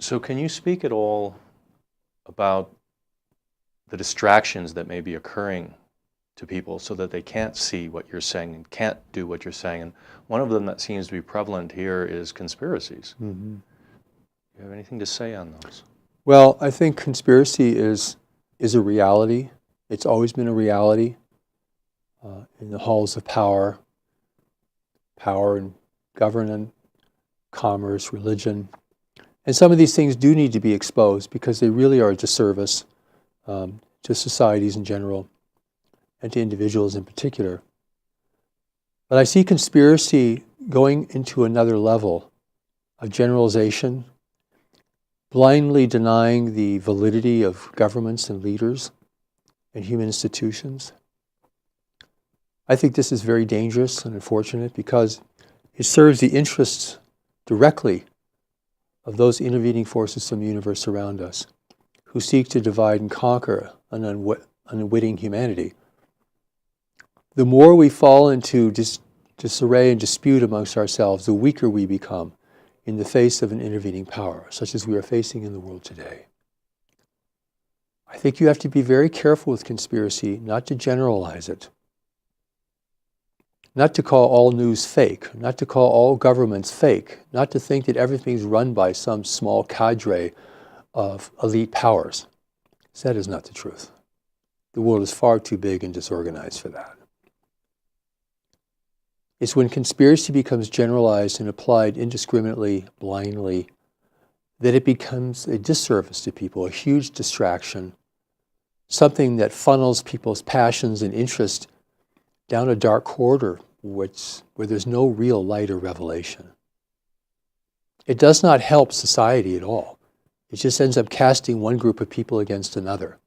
So can you speak at all about the distractions that may be occurring to people so that they can't see what you're saying and can't do what you're saying? And one of them that seems to be prevalent here is conspiracies. Mm-hmm. Do you have anything to say on those? Well, I think conspiracy is a reality. It's always been a reality in the halls of power and governance, commerce, religion. And some of these things do need to be exposed because they really are a disservice to societies in general and to individuals in particular. But I see conspiracy going into another level of generalization, blindly denying the validity of governments and leaders and human institutions. I think this is very dangerous and unfortunate because it serves the interests directly of those intervening forces from the universe around us who seek to divide and conquer an unwitting humanity. The more we fall into disarray and dispute amongst ourselves, the weaker we become in the face of an intervening power, such as we are facing in the world today. I think you have to be very careful with conspiracy, not to generalize it, not to call all news fake, not to call all governments fake, not to think that everything's run by some small cadre of elite powers. That is not the truth. The world is far too big and disorganized for that. It's when conspiracy becomes generalized and applied indiscriminately, blindly, that it becomes a disservice to people, a huge distraction, something that funnels people's passions and interest down a dark corridor where there's no real light or revelation. It does not help society at all. It just ends up casting one group of people against another.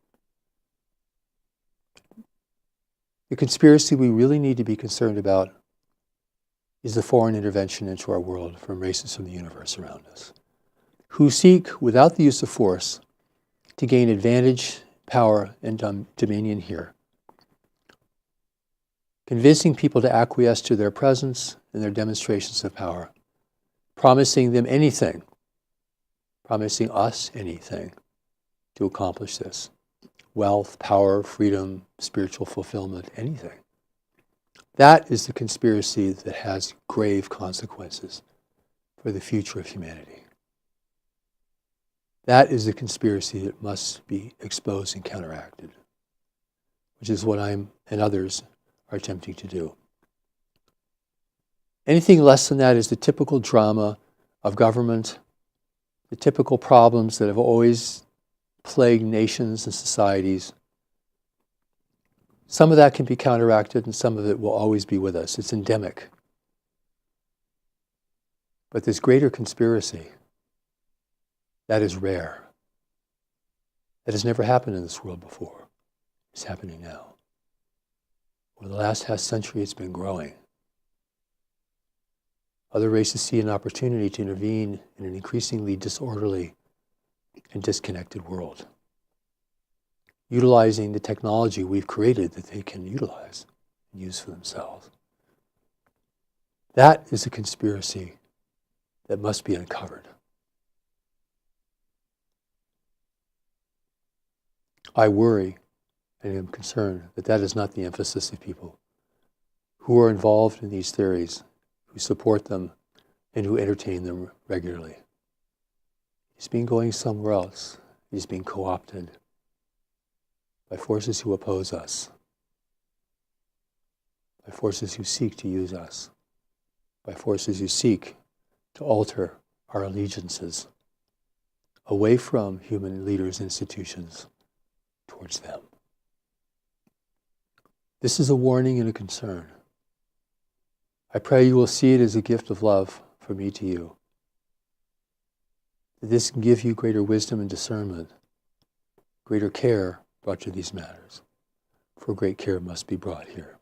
The conspiracy we really need to be concerned about is the foreign intervention into our world from races from the universe around us, who seek, without the use of force, to gain advantage, power, and dominion here, convincing people to acquiesce to their presence and their demonstrations of power, promising them anything, promising us anything to accomplish this. Wealth, power, freedom, spiritual fulfillment, anything. That is the conspiracy that has grave consequences for the future of humanity. That is the conspiracy that must be exposed and counteracted, which is what I'm and others are attempting to do. Anything less than that is the typical drama of government, the typical problems that have always plagued nations and societies. Some of that can be counteracted and some of it will always be with us. It's endemic. But this greater conspiracy, that is rare. That has never happened in this world before. It's happening now. Over the last half century, it's been growing. Other races see an opportunity to intervene in an increasingly disorderly and disconnected world, utilizing the technology we've created that they can utilize and use for themselves. That is a conspiracy that must be uncovered. I worry and am concerned that that is not the emphasis of people who are involved in these theories, who support them, and who entertain them regularly. He's been going somewhere else. He's being co-opted by forces who oppose us, by forces who seek to use us, by forces who seek to alter our allegiances away from human leaders and institutions towards them. This is a warning and a concern. I pray you will see it as a gift of love from me to you. That this can give you greater wisdom and discernment, greater care brought to these matters, for great care must be brought here.